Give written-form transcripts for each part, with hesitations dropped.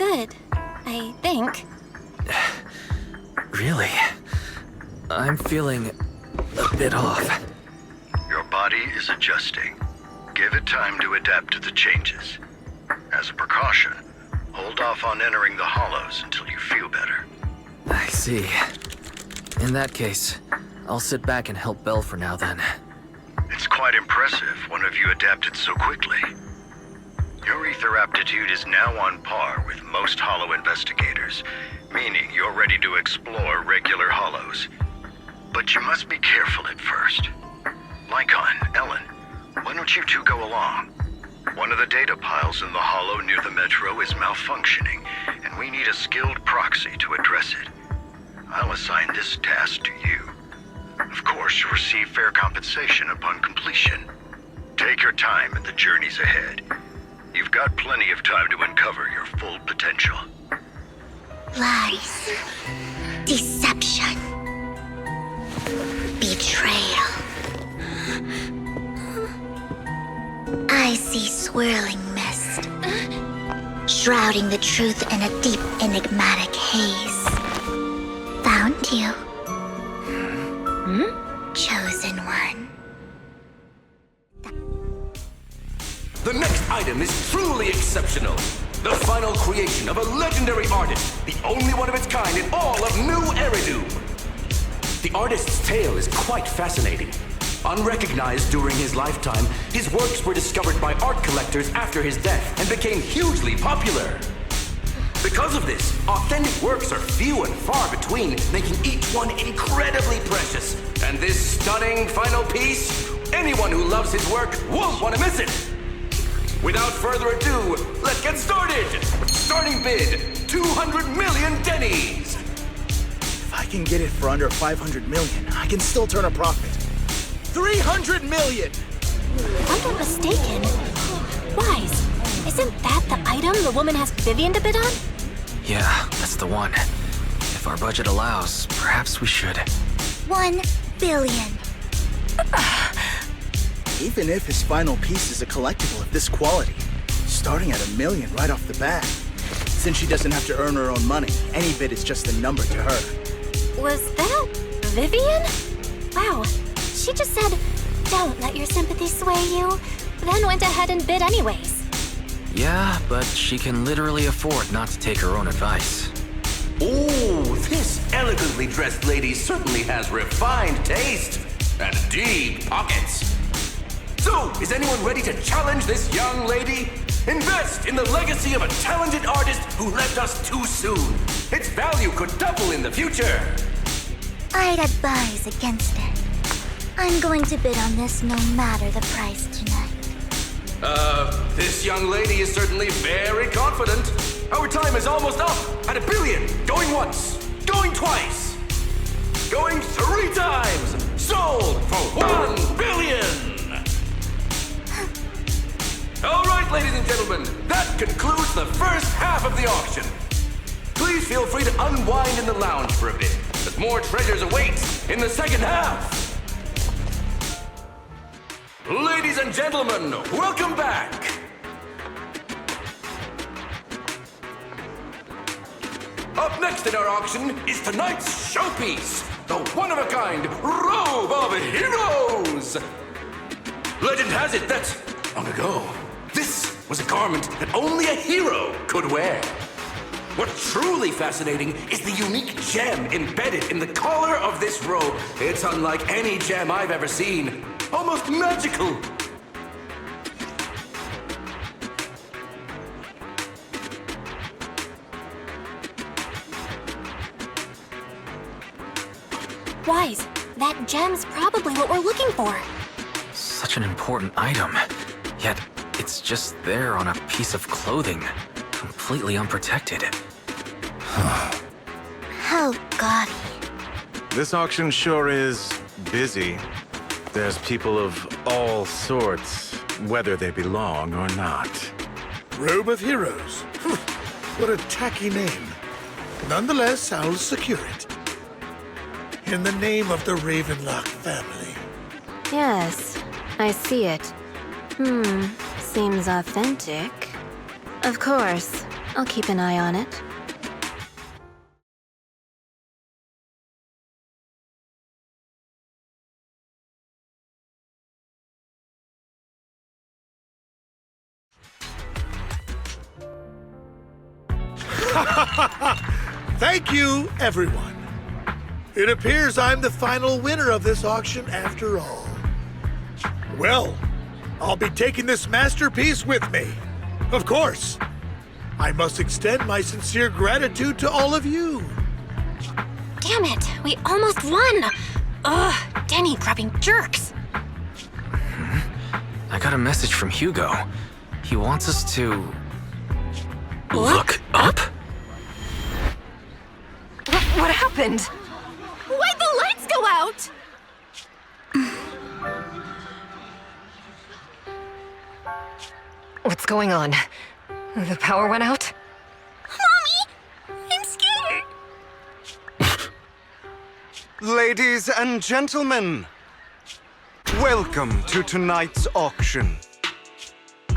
good, I think. Really? I'm feeling a bit off. Your body is adjusting. Give it time to adapt to the changes. As a precaution, hold off on entering the hollows until you feel better. I see. In that case, I'll sit back and help Belle for now then. It's quite impressive one of you adapted so quickly. Your ether aptitude is now on par with most hollow investigators, meaning you're ready to explore regular hollows. But you must be careful at first. Lycon, Ellen, why don't you two go along? One of the data piles in the hollow near the metro is malfunctioning, and we need a skilled proxy to address it. I'll assign this task to you. Of course, you'll receive fair compensation upon completion. Take your time in the journeys ahead. You've got plenty of time to uncover your full potential. Lies. Deception. Betrayal. I see swirling mist, shrouding the truth in a deep, enigmatic haze. Found you. Chosen one. The next item is truly exceptional. The final creation of a legendary artist, the only one of its kind in all of New Eridu. The artist's tale is quite fascinating. Unrecognized during his lifetime, his works were discovered by art collectors after his death and became hugely popular. Because of this, authentic works are few and far between, making each one incredibly precious. And this stunning final piece, anyone who loves his work won't want to miss it. Without further ado, let's get started! Starting bid, 200 million dennies! If I can get it for under 500 million, I can still turn a profit. 300 million! If I'm not mistaken, Wise, isn't that the item the woman asked Vivian to bid on? Yeah, that's the one. If our budget allows, perhaps we should. 1 billion. Even if his final piece is a collectible of this quality, starting at $1 million right off the bat. Since she doesn't have to earn her own money, any bid is just a number to her. Was that Vivian? Wow, she just said, "Don't let your sympathy sway you," then went ahead and bid anyways. Yeah, but she can literally afford not to take her own advice. Ooh, this elegantly dressed lady certainly has refined taste and deep pockets. So, is anyone ready to challenge this young lady? Invest in the legacy of a talented artist who left us too soon. Its value could double in the future. I'd advise against it. I'm going to bid on this no matter the price tonight. This young lady is certainly very confident. Our time is almost up at $1 billion. Going once, going twice, going 3 times. Sold for $1 billion. All right, ladies and gentlemen, that concludes the first half of the auction. Please feel free to unwind in the lounge for a bit, as more treasures await in the second half. Ladies and gentlemen, welcome back. Up next in our auction is tonight's showpiece, the one-of-a-kind Robe of Heroes. Legend has it that, long ago, this was a garment that only a hero could wear. What's truly fascinating is the unique gem embedded in the collar of this robe. It's unlike any gem I've ever seen. Almost magical. Wise, that gem's probably what we're looking for. Such an important item. Yet, it's just there on a piece of clothing, completely unprotected. How gaudy. This auction sure is busy. There's people of all sorts, whether they belong or not. Robe of Heroes. What a tacky name. Nonetheless, I'll secure it. In the name of the Ravenlock family. Yes, I see it. Seems authentic. Of course, I'll keep an eye on it. Thank you, everyone. It appears I'm the final winner of this auction after all. Well, I'll be taking this masterpiece with me. Of course. I must extend my sincere gratitude to all of you. Damn it, we almost won! Ugh, Denny grabbing jerks. I got a message from Hugo. He wants us to... look up? What happened? Why'd the lights go out? What's going on? The power went out? Mommy! I'm scared. Ladies and gentlemen, welcome to tonight's auction.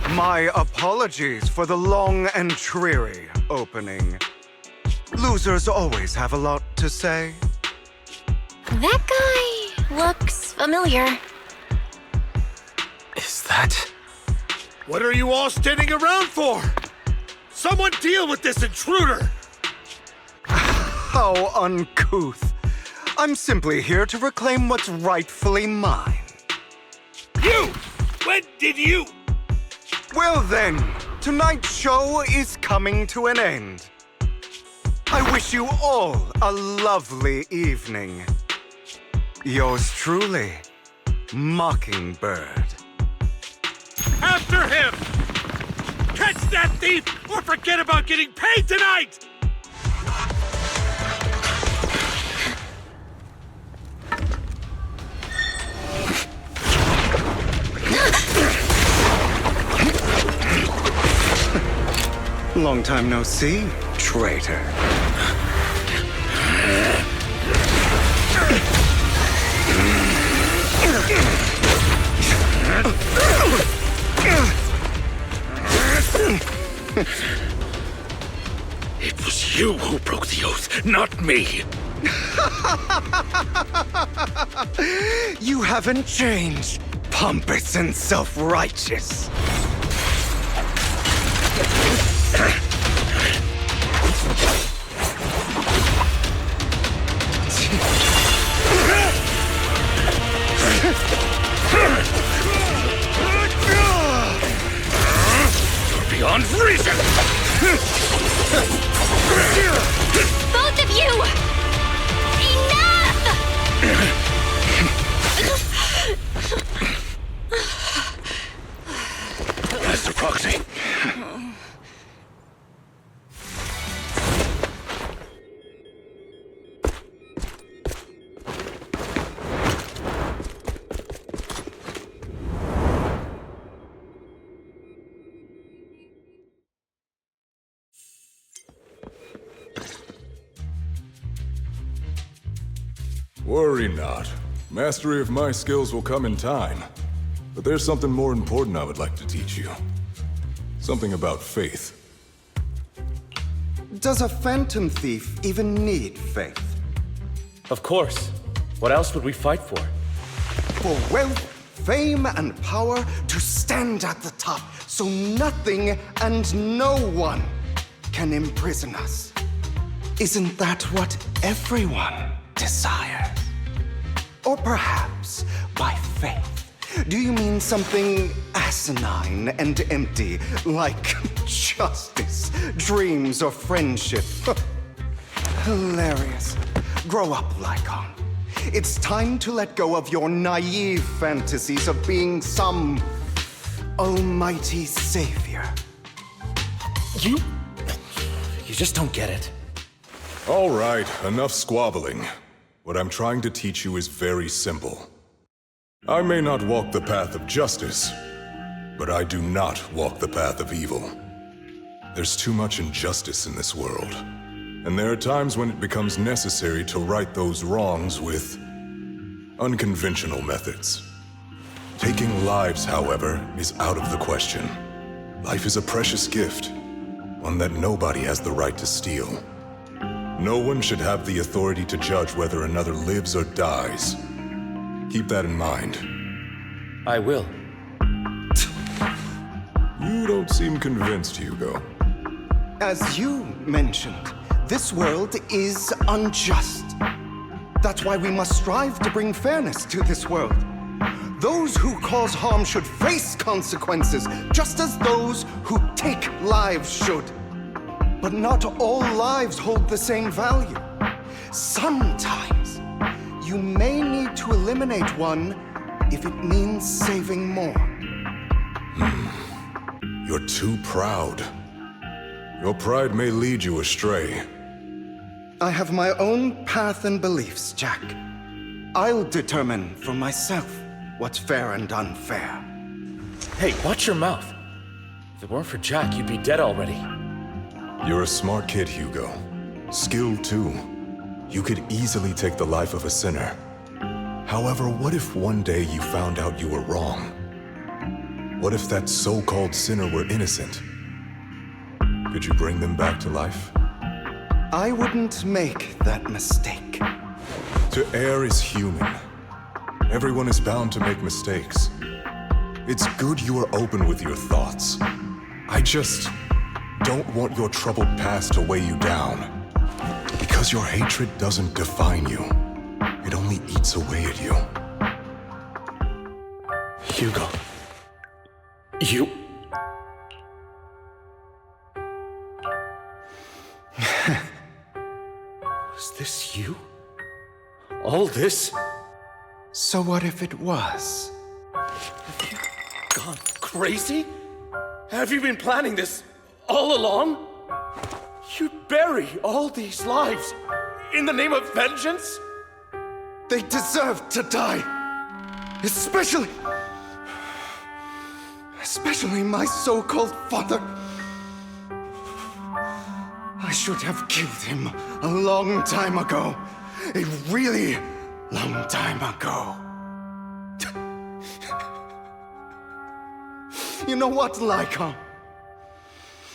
My apologies for the long and dreary opening. Losers always have a lot to say. That guy looks familiar. Is that... What are you all standing around for? Someone deal with this intruder! How uncouth. I'm simply here to reclaim what's rightfully mine. You! When did you... Well then, tonight's show is coming to an end. I wish you all a lovely evening. Yours truly, Mockingbird. After him! Catch that thief or forget about getting paid tonight! Long time no see, traitor. It was you who broke the oath, not me. You haven't changed, pompous and self-righteous. You're beyond reason! Both of you! Enough! Master Proxy. Worry not. Mastery of my skills will come in time. But there's something more important I would like to teach you. Something about faith. Does a phantom thief even need faith? Of course. What else would we fight for? For wealth, fame, and power to stand at the top so nothing and no one can imprison us. Isn't that what everyone desires? Or perhaps by faith, do you mean something asinine and empty, like justice, dreams, or friendship? Hilarious. Grow up, Lycon. It's time to let go of your naive fantasies of being some almighty savior. You just don't get it. All right, enough squabbling. What I'm trying to teach you is very simple. I may not walk the path of justice, but I do not walk the path of evil. There's too much injustice in this world, and there are times when it becomes necessary to right those wrongs with unconventional methods. Taking lives, however, is out of the question. Life is a precious gift, One that nobody has the right to steal. No one should have the authority to judge whether another lives or dies. Keep that in mind. I will. You don't seem convinced, Hugo. As you mentioned, this world is unjust. That's why we must strive to bring fairness to this world. Those who cause harm should face consequences, just as those who take lives should. But not all lives hold the same value. Sometimes, you may need to eliminate one if it means saving more. You're too proud. Your pride may lead you astray. I have my own path and beliefs, Jack. I'll determine for myself what's fair and unfair. Hey, watch your mouth. If it weren't for Jack, you'd be dead already. You're a smart kid, Hugo. Skilled too. You could easily take the life of a sinner. However, what if one day you found out you were wrong? What if that so-called sinner were innocent? Could you bring them back to life? I wouldn't make that mistake. To err is human. Everyone is bound to make mistakes. It's good you are open with your thoughts. I just don't want your troubled past to weigh you down. Because your hatred doesn't define you. It only eats away at you. Hugo. You... Was this you? All this? So what if it was? Have you gone crazy? Have you been planning this all along? You'd bury all these lives in the name of vengeance? They deserve to die. Especially my so-called father. I should have killed him a long time ago. A really long time ago. You know what, Lycon?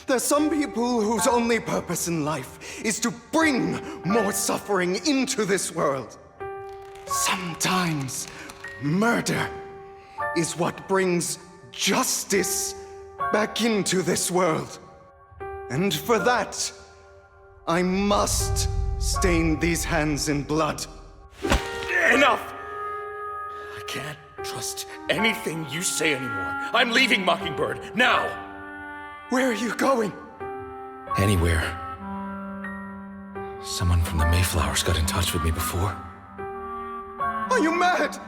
There's some people whose only purpose in life is to bring more suffering into this world. Sometimes murder is what brings justice back into this world. And for that, I must stain these hands in blood. Enough! I can't trust anything you say anymore. I'm leaving Mockingbird, now! Where are you going? Anywhere. Someone from the Mayflowers got in touch with me before. Are you mad?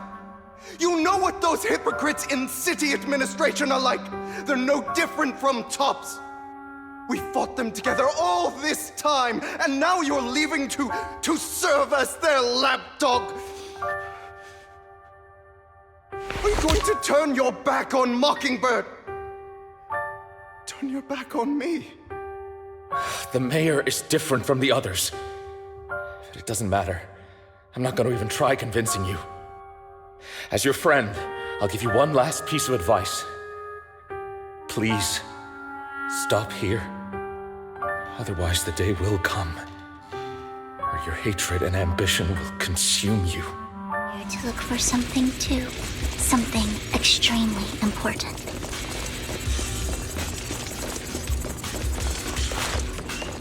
You know what those hypocrites in city administration are like. They're no different from tops. We fought them together all this time, and now you're leaving to serve as their lapdog. Are you going to turn your back on Mockingbird? Turn your back on me? The mayor is different from the others. But it doesn't matter. I'm not going to even try convincing you. As your friend, I'll give you one last piece of advice. Please, stop here. Otherwise, the day will come where your hatred and ambition will consume you. Here to look for something too. Something extremely important.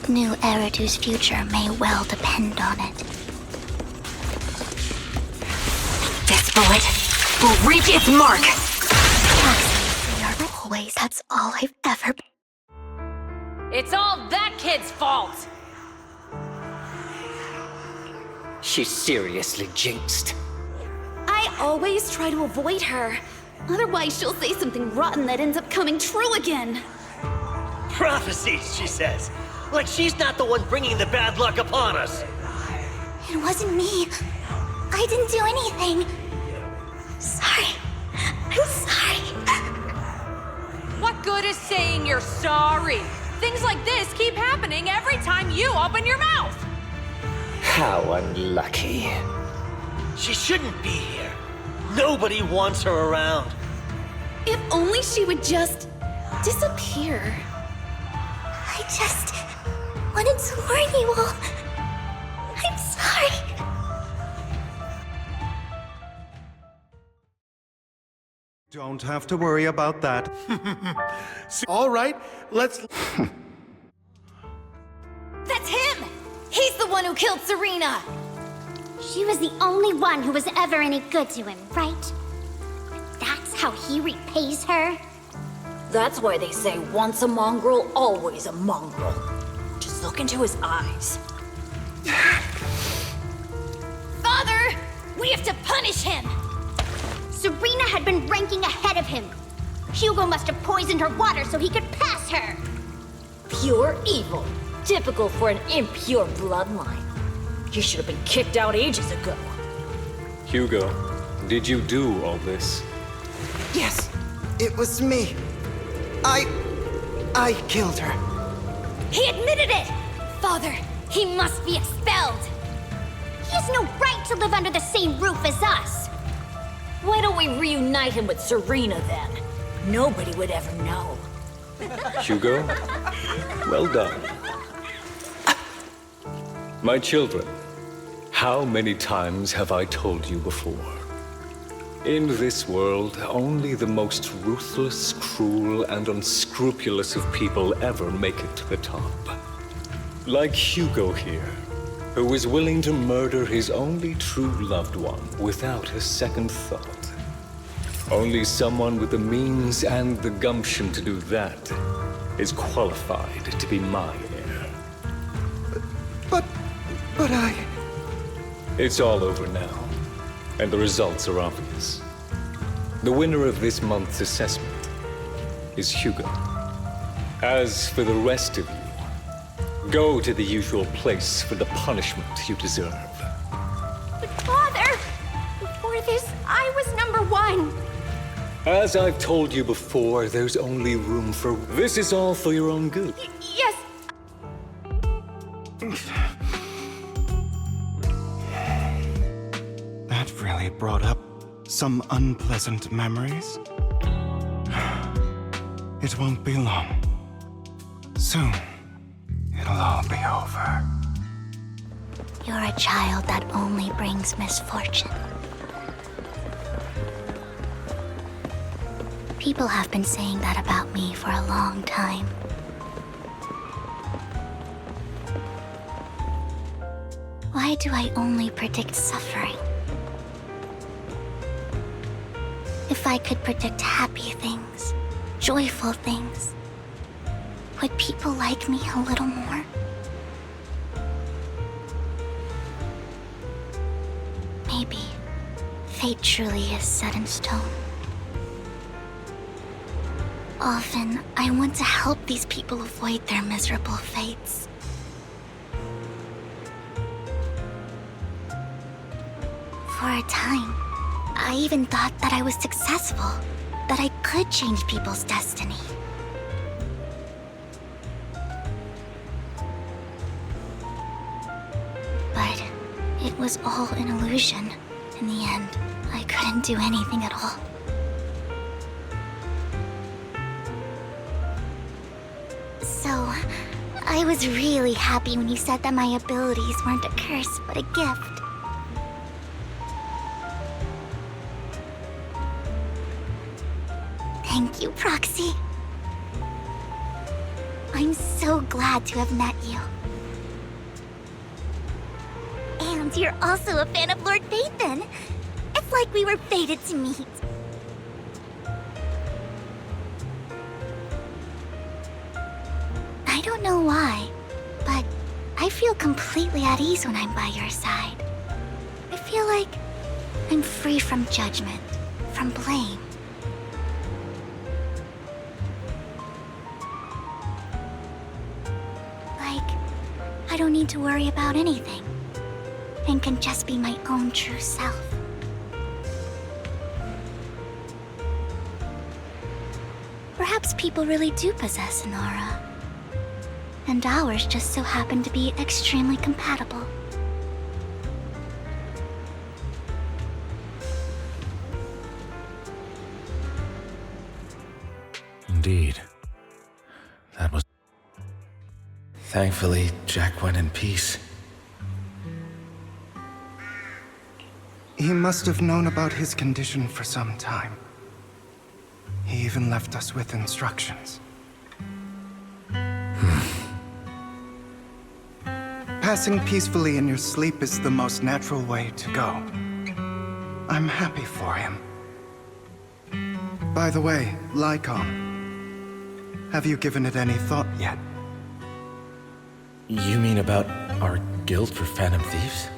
New Eridu's future may well depend on it. This bullet will reach its mark! We are always, that's all I've ever been. It's all that kid's fault! She's seriously jinxed. I always try to avoid her. Otherwise, she'll say something rotten that ends up coming true again. Prophecies, she says. Like she's not the one bringing the bad luck upon us. It wasn't me. I didn't do anything. Sorry. I'm sorry. What good is saying you're sorry? Things like this keep happening every time you open your mouth. How unlucky. She shouldn't be here. Nobody wants her around. If only she would just disappear. I just wanted to warn you all. I'm sorry. Don't have to worry about that. All right, let's... That's him! He's the one who killed Serena! She was the only one who was ever any good to him, right? That's how he repays her? That's why they say once a mongrel, always a mongrel. Just look into his eyes. Father! We have to punish him! Serena had been ranking ahead of him. Hugo must have poisoned her water so he could pass her. Pure evil. Typical for an impure bloodline. You should have been kicked out ages ago. Hugo, did you do all this? Yes, it was me. I killed her. He admitted it! Father, he must be expelled! He has no right to live under the same roof as us. Why don't we reunite him with Serena then? Nobody would ever know. Hugo, well done. My children, how many times have I told you before? In this world, only the most ruthless, cruel, and unscrupulous of people ever make it to the top. Like Hugo here, who is willing to murder his only true loved one without a second thought. Only someone with the means and the gumption to do that is qualified to be my heir. But I... It's all over now, and the results are obvious. The winner of this month's assessment is Hugo. As for the rest of you, go to the usual place for the punishment you deserve. But Father, before this, I was #1. As I've told you before, there's only room for... This is all for your own good. Yes. That really brought up some unpleasant memories. It won't be long. Soon, it'll all be over. You're a child that only brings misfortune. People have been saying that about me for a long time. Why do I only predict suffering? If I could predict happy things, joyful things, would people like me a little more? Maybe fate truly is set in stone. Often, I want to help these people avoid their miserable fates. For a time, I even thought that I was successful, that I could change people's destiny. But it was all an illusion. In the end, I couldn't do anything at all. So, I was really happy when you said that my abilities weren't a curse, but a gift. Thank you, Proxy. I'm so glad to have met you. And you're also a fan of Lord Phaethon. It's like we were fated to meet. I don't know why, but I feel completely at ease when I'm by your side. I feel like I'm free from judgment, from blame. Like, I don't need to worry about anything, and can just be my own true self. Perhaps people really do possess an aura. And ours just so happen to be extremely compatible. Indeed. That was... Thankfully, Jack went in peace. He must have known about his condition for some time. He even left us with instructions. Passing peacefully in your sleep is the most natural way to go. I'm happy for him. By the way, Lycon, have you given it any thought yet? You mean about our guild for Phantom Thieves?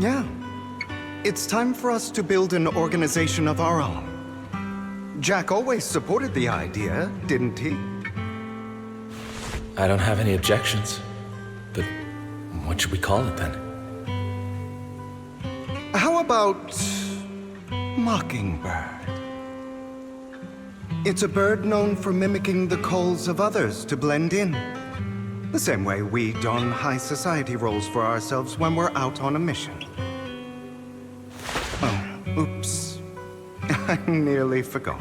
Yeah. It's time for us to build an organization of our own. Jack always supported the idea, didn't he? I don't have any objections. But what should we call it then? How about Mockingbird? It's a bird known for mimicking the calls of others to blend in. The same way we don high society roles for ourselves when we're out on a mission. Oh, oops. I nearly forgot.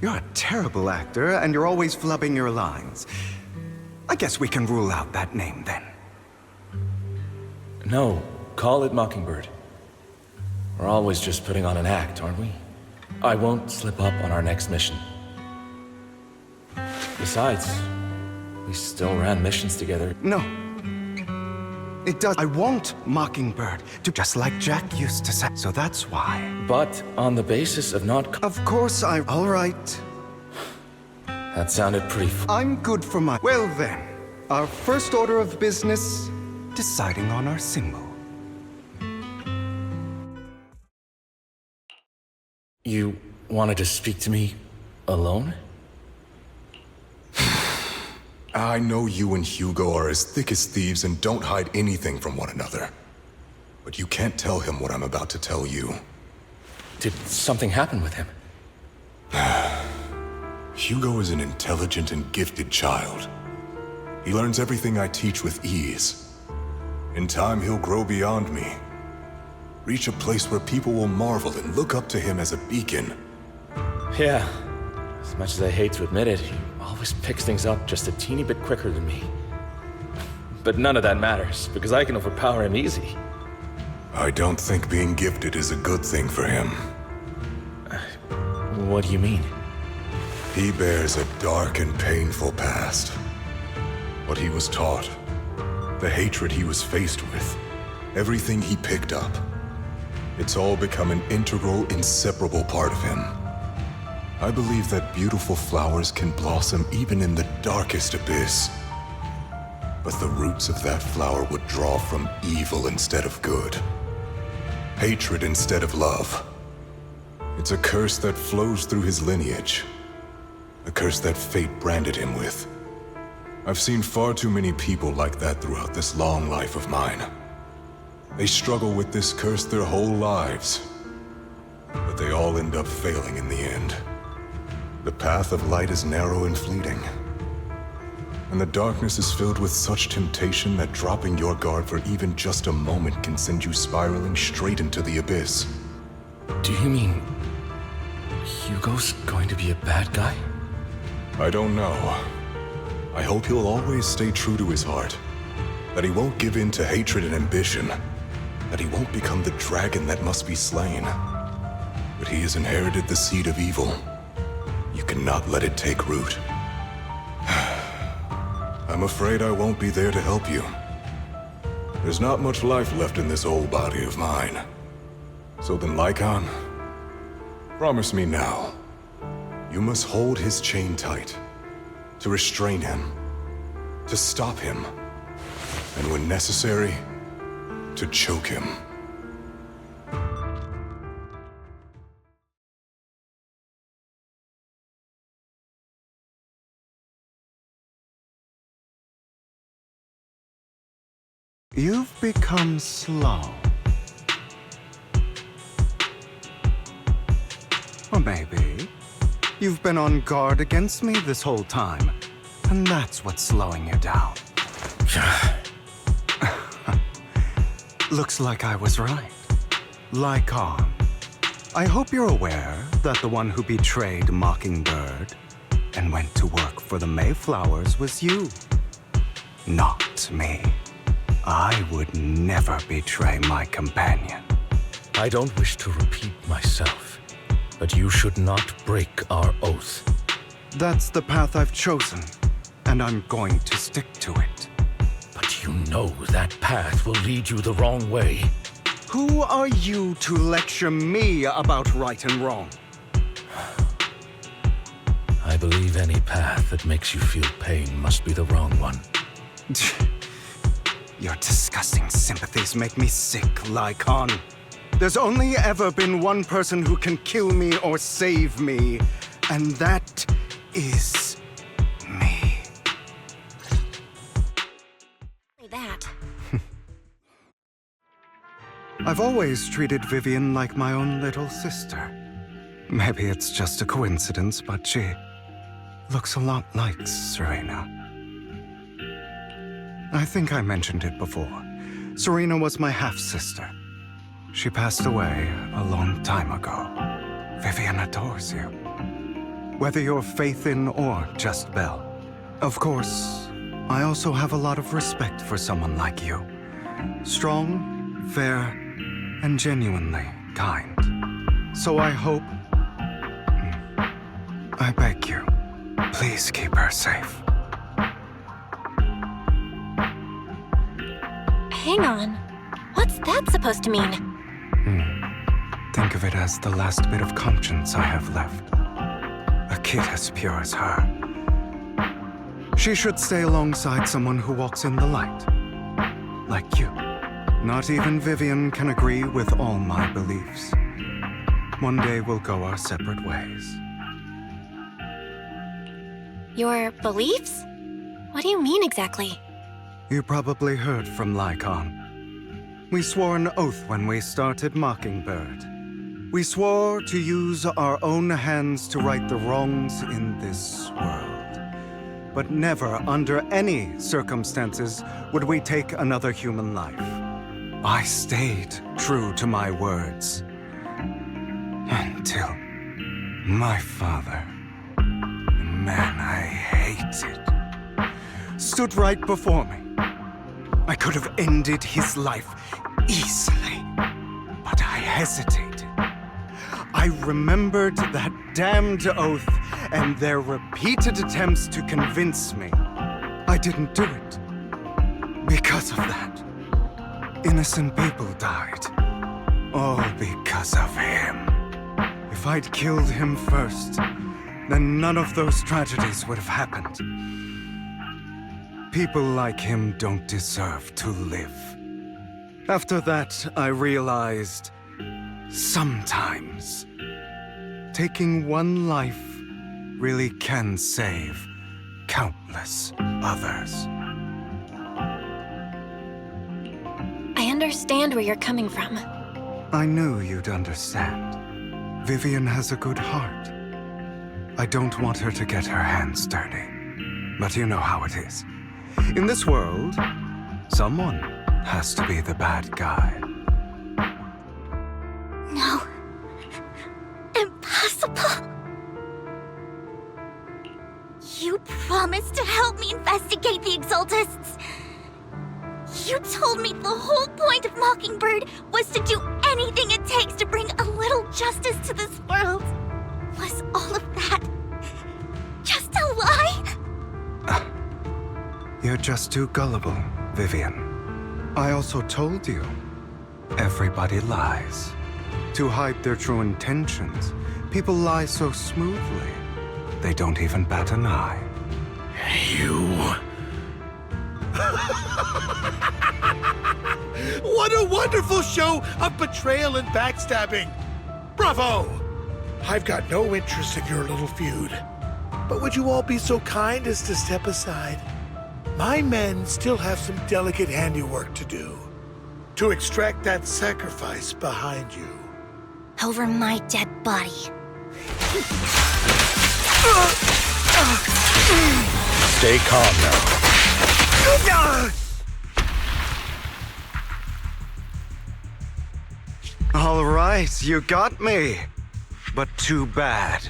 You're a terrible actor, and you're always flubbing your lines. I guess we can rule out that name, then. No, call it Mockingbird. We're always just putting on an act, aren't we? I won't slip up on our next mission. Besides, we still ran missions together. No. It does. I want Mockingbird to just like Jack used to say. So that's why. But on the basis of not... Of course I... All right. That sounded pretty... I'm good for my... Well then, our first order of business, deciding on our symbol. You wanted to speak to me alone? I know you and Hugo are as thick as thieves and don't hide anything from one another. But you can't tell him what I'm about to tell you. Did something happen with him? Hugo is an intelligent and gifted child. He learns everything I teach with ease. In time, he'll grow beyond me. Reach a place where people will marvel and look up to him as a beacon. Yeah. As much as I hate to admit it, he always picks things up just a teeny bit quicker than me. But none of that matters, because I can overpower him easy. I don't think being gifted is a good thing for him. What do you mean? He bears a dark and painful past. What he was taught, the hatred he was faced with, everything he picked up. It's all become an integral, inseparable part of him. I believe that beautiful flowers can blossom even in the darkest abyss. But the roots of that flower would draw from evil instead of good. Hatred instead of love. It's a curse that flows through his lineage. A curse that fate branded him with. I've seen far too many people like that throughout this long life of mine. They struggle with this curse their whole lives. But they all end up failing in the end. The path of light is narrow and fleeting. And the darkness is filled with such temptation that dropping your guard for even just a moment can send you spiraling straight into the abyss. Do you mean... Hugo's going to be a bad guy? I don't know. I hope he'll always stay true to his heart. That he won't give in to hatred and ambition. That he won't become the dragon that must be slain. But he has inherited the seed of evil. You cannot let it take root. I'm afraid I won't be there to help you. There's not much life left in this old body of mine. So then, Lycon, promise me now. You must hold his chain tight. To restrain him. To stop him. And when necessary, to choke him. You've become slow. Or maybe you've been on guard against me this whole time, and that's what's slowing you down. Looks like I was right. Lycon, I hope you're aware that the one who betrayed Mockingbird and went to work for the Mayflowers was you, not me. I would never betray my companion. I don't wish to repeat myself, but you should not break our oath. That's the path I've chosen, and I'm going to stick to it. But you know that path will lead you the wrong way. Who are you to lecture me about right and wrong? I believe any path that makes you feel pain must be the wrong one. Your disgusting sympathies make me sick, Lycon. There's only ever been one person who can kill me or save me, and that is me. That. I've always treated Vivian like my own little sister. Maybe it's just a coincidence, but she looks a lot like Serena. I think I mentioned it before. Serena was my half-sister. She passed away a long time ago. Vivian adores you. Whether you're faith in or just Belle. Of course, I also have a lot of respect for someone like you. Strong, fair, and genuinely kind. So I hope... I beg you, please keep her safe. Hang on. What's that supposed to mean? Think of it as the last bit of conscience I have left. A kid as pure as her. She should stay alongside someone who walks in the light. Like you. Not even Vivian can agree with all my beliefs. One day we'll go our separate ways. Your beliefs? What do you mean exactly? You probably heard from Lycon. We swore an oath when we started Mockingbird. We swore to use our own hands to right the wrongs in this world. But never, under any circumstances, would we take another human life. I stayed true to my words. Until my father, the man I hated, stood right before me. I could have ended his life easily, but I hesitated. I remembered that damned oath and their repeated attempts to convince me I didn't do it. Because of that, innocent people died. All because of him. If I'd killed him first, then none of those tragedies would have happened. People like him don't deserve to live. After that, I realized, sometimes, taking one life really can save countless others. I understand where you're coming from. I knew you'd understand. Vivian has a good heart. I don't want her to get her hands dirty. But you know how it is. In this world, someone has to be the bad guy. No. Impossible. You promised to help me investigate the Exaltists. You told me the whole point of Mockingbird was to do anything it takes to bring a little justice to this world. Was all of that just a lie? You're just too gullible, Vivian. I also told you, everybody lies. To hide their true intentions, people lie so smoothly, they don't even bat an eye. You... What a wonderful show of betrayal and backstabbing! Bravo! I've got no interest in your little feud. But would you all be so kind as to step aside? My men still have some delicate handiwork to do. To extract that sacrifice behind you. Over my dead body. Stay calm now. All right, you got me. But too bad.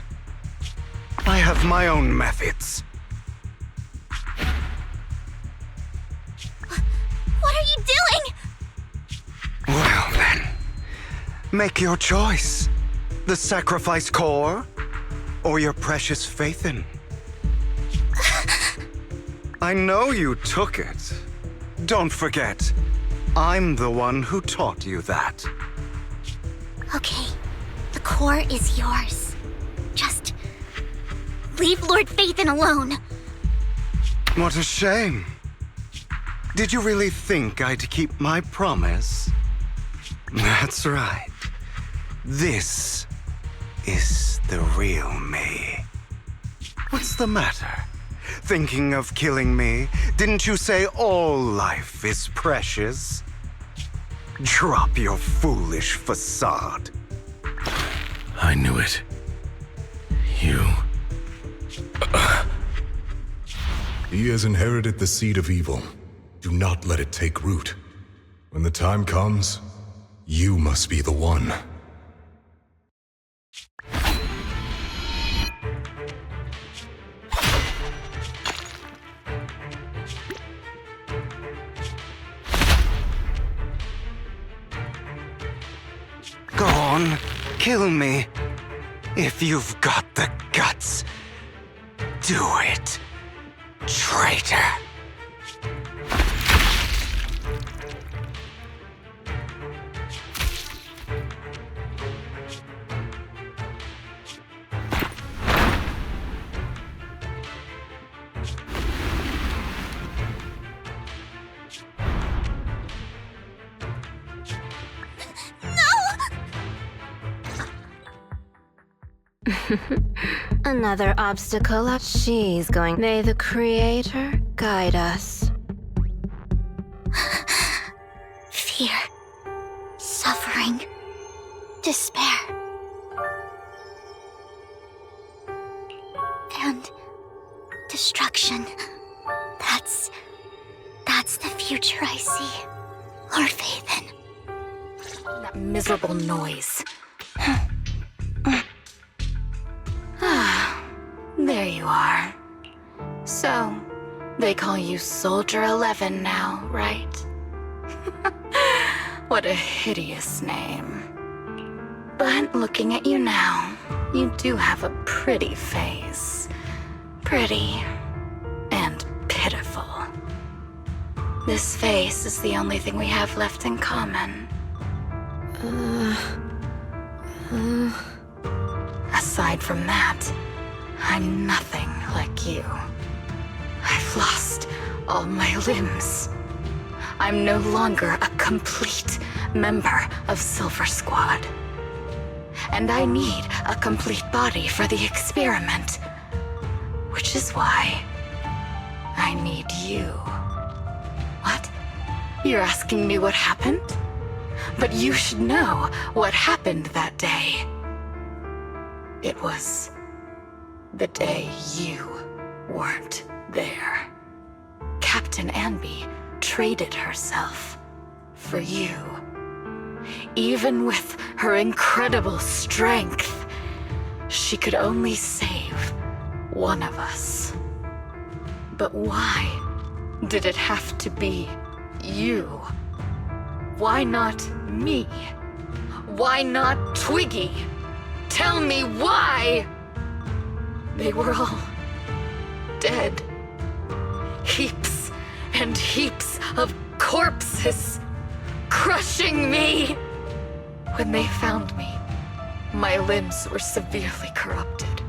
I have my own methods. What are you doing? Well then, make your choice. The sacrifice core, or your precious faithin'. I know you took it. Don't forget, I'm the one who taught you that. Okay, the core is yours. Just leave Lord Phaethon alone. What a shame. Did you really think I'd keep my promise? That's right. This is the real me. What's the matter? Thinking of killing me? Didn't you say all life is precious? Drop your foolish facade. I knew it. You... He has inherited the seed of evil. Do not let it take root. When the time comes, you must be the one. Go on, kill me. If you've got the guts, do it, traitor. Another obstacle up. She's going. May the Creator guide us. Fear, suffering, despair, and destruction. That's the future I see. Lord Phaethon. That miserable noise. There you are. So, they call you Soldier 11 now, right? What a hideous name. But looking at you now, you do have a pretty face. Pretty and pitiful. This face is the only thing we have left in common. Aside from that, I'm nothing like you. I've lost all my limbs. I'm no longer a complete member of Silver Squad. And I need a complete body for the experiment. Which is why I need you. What? You're asking me what happened? But you should know what happened that day. It was the day you weren't there. Captain Anby traded herself for you. Even with her incredible strength, she could only save one of us. But why did it have to be you? Why not me? Why not Twiggy? Tell me why! They were all dead. Heaps and heaps of corpses crushing me. When they found me, my limbs were severely corrupted.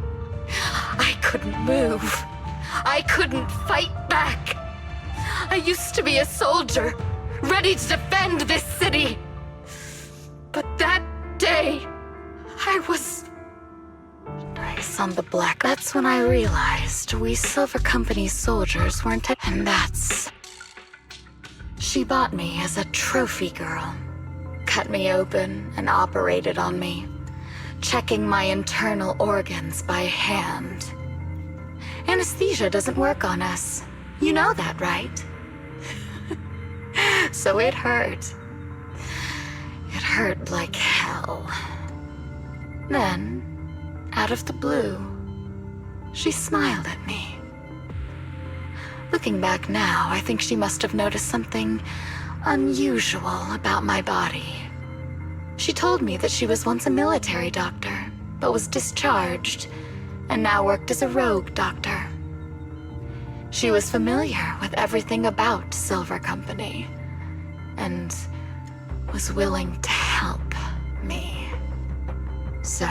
I couldn't move. I couldn't fight back. I used to be a soldier, ready to defend this city. But that day, I was nice on the black. That's when I realized we Silver Company soldiers weren't. And that's... She bought me as a trophy girl. Cut me open and operated on me, checking my internal organs by hand. Anesthesia doesn't work on us. You know that, right? So it hurt. It hurt like hell. Then, out of the blue, she smiled at me. Looking back now, I think she must have noticed something unusual about my body. She told me that she was once a military doctor, but was discharged, and now worked as a rogue doctor. She was familiar with everything about Silver Company, and was willing to help me. So,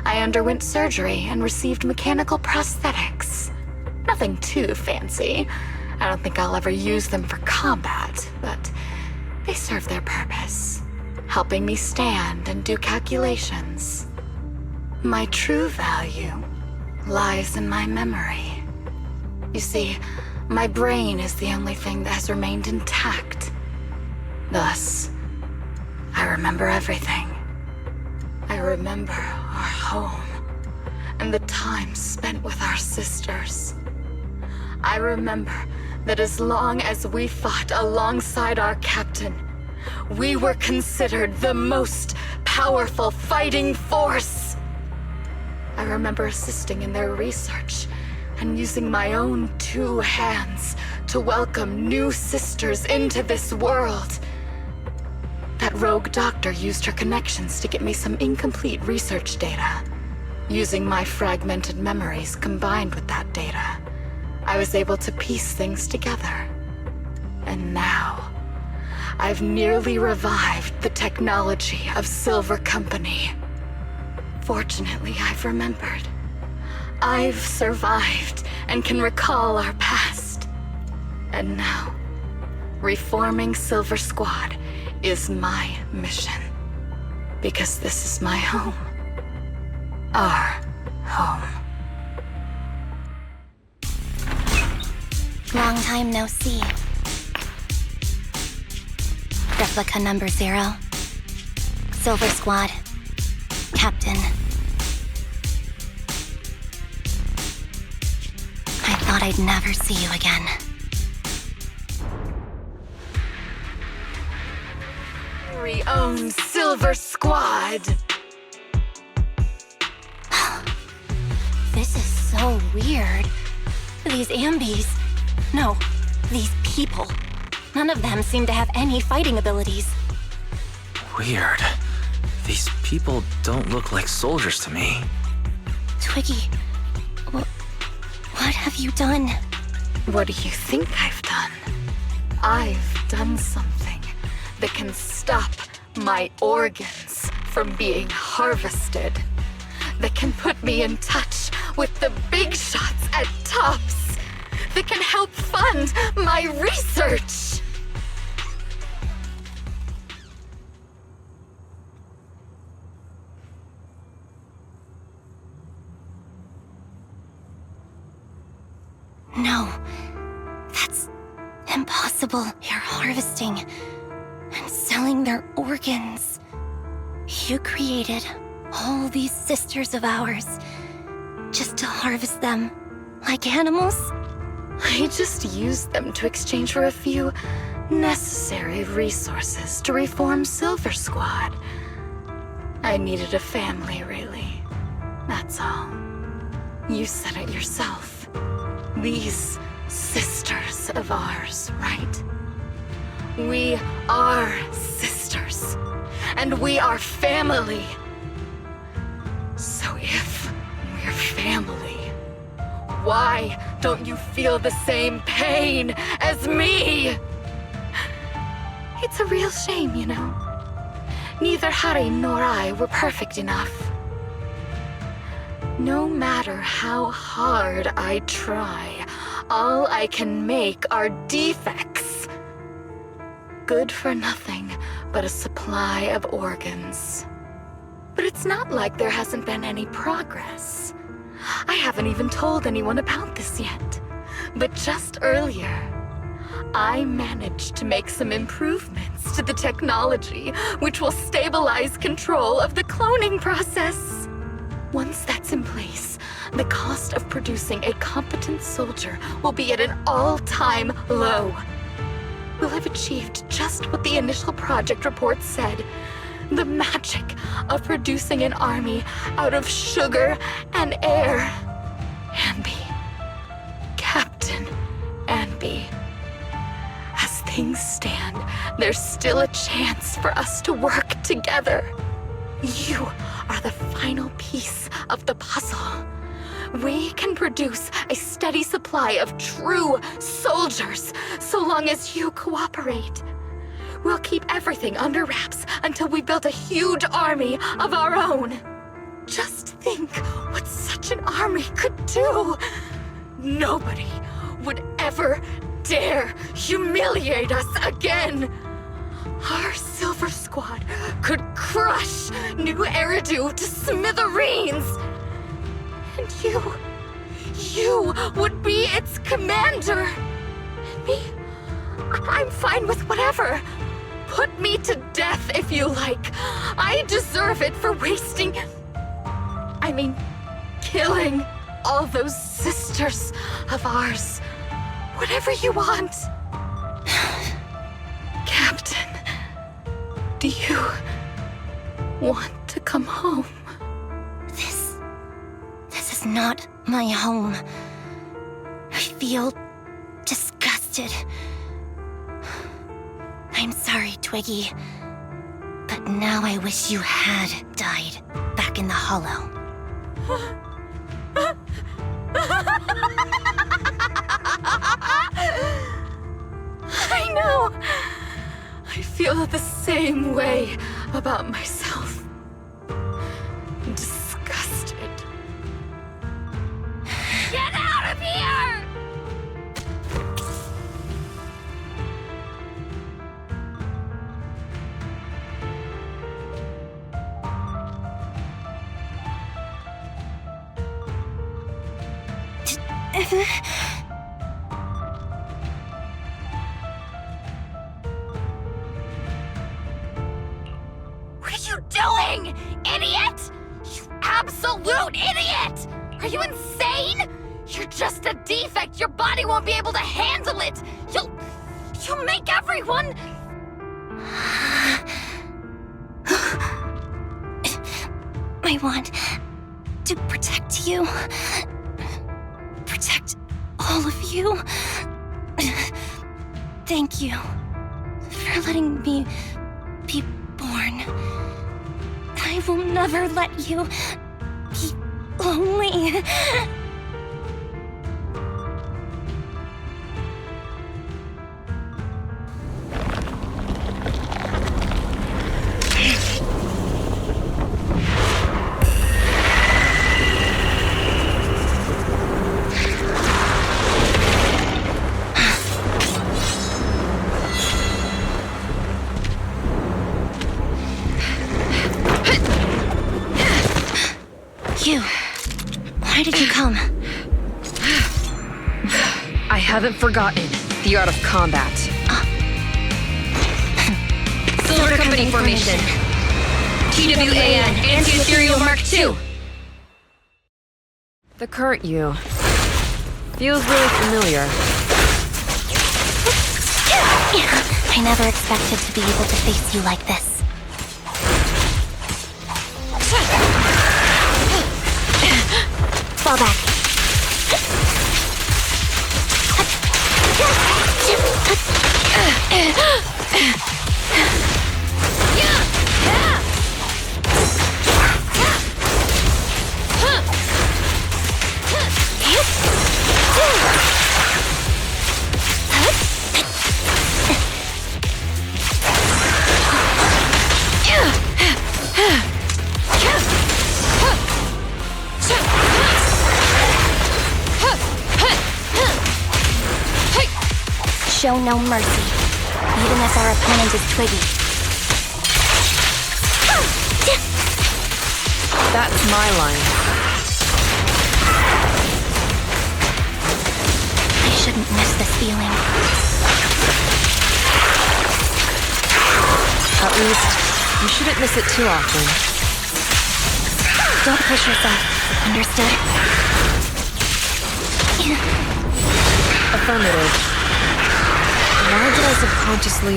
I underwent surgery and received mechanical prosthetics. Nothing too fancy. I don't think I'll ever use them for combat, but they serve their purpose, helping me stand and do calculations. My true value lies in my memory. You see, my brain is the only thing that has remained intact. Thus, I remember everything. I remember our home and the time spent with our sisters. I remember that as long as we fought alongside our captain, we were considered the most powerful fighting force. I remember assisting in their research and using my own 2 hands to welcome new sisters into this world. That rogue doctor used her connections to get me some incomplete research data. Using my fragmented memories combined with that data, I was able to piece things together. And now, I've nearly revived the technology of Silver Company. Fortunately, I've remembered. I've survived and can recall our past. And now, reforming Silver Squad is my mission. Because this is my home. Our home. Long time no see. Replica number 0. Silver Squad. Captain. I thought I'd never see you again. Very own Silver Squad. This is so weird. These Ambys. No, these people. None of them seem to have any fighting abilities. Weird. These people don't look like soldiers to me. Twiggy, what have you done? What do you think I've done? I've done something that can stop my organs from being harvested. That can put me in touch with the big shots at Tops. That can help fund my research. No, that's impossible. You're harvesting and selling their organs. You created all these sisters of ours just to harvest them like animals? I just used them to exchange for a few necessary resources to reform Silver Squad. I needed a family, really. That's all. You said it yourself. These sisters of ours, right? We are sisters, and we are family. So if we're family, why don't you feel the same pain as me? It's a real shame, you know. Neither Harry nor I were perfect enough. No matter how hard I try, all I can make are defects. Good for nothing but a supply of organs. But it's not like there hasn't been any progress. I haven't even told anyone about this yet. But just earlier, I managed to make some improvements to the technology which will stabilize control of the cloning process. Once that's in place, the cost of producing a competent soldier will be at an all-time low. We'll have achieved just what the initial project report said. The magic of producing an army out of sugar and air. things stand, there's still a chance for us to work together. You are the final piece of the puzzle. We can produce a steady supply of true soldiers so long as you cooperate. We'll keep everything under wraps until we build a huge army of our own. Just think what such an army could do. Nobody would ever dare humiliate us again. Our Silver Squad could crush New Eridu to smithereens. And you would be its commander. And me, I'm fine with whatever. Put me to death if you like. I deserve it for killing all those sisters of ours. Whatever you want. Captain, do you want to come home? This is not my home. I feel disgusted. I'm sorry, Twiggy. But now I wish you had died back in the Hollow. I know. I feel the same way about myself. Disgusted. Get out of here! What are you doing, idiot? You absolute idiot! Are you insane? You're just a defect. Your body won't be able to handle it. You'll make everyone... I want to protect you. Protect all of you. Thank you for letting me be born. I will never let you be lonely. Why did you come? I haven't forgotten the art of combat. Silver Company formation. TWAN, Anti-Ethereal Mark II. The current you feels really familiar. I never expected to be able to face you like this. Fall back. Show no mercy, even if our opponent is Twiggy. That's my line. I shouldn't miss this feeling. At least, you shouldn't miss it too often. Don't push yourself, understood? Affirmative. Why did I subconsciously...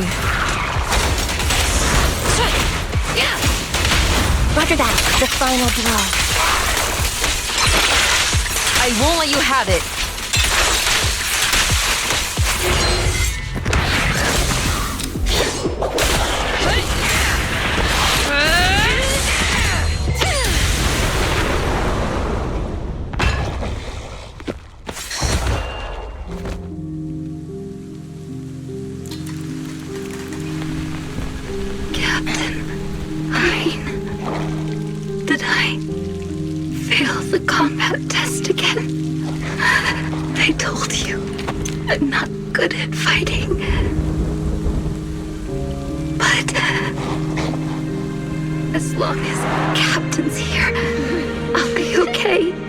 Roger that, the final blow. I won't let you have it. Captain, did I fail the combat test again? They told you I'm not good at fighting. But as long as Captain's here, I'll be okay.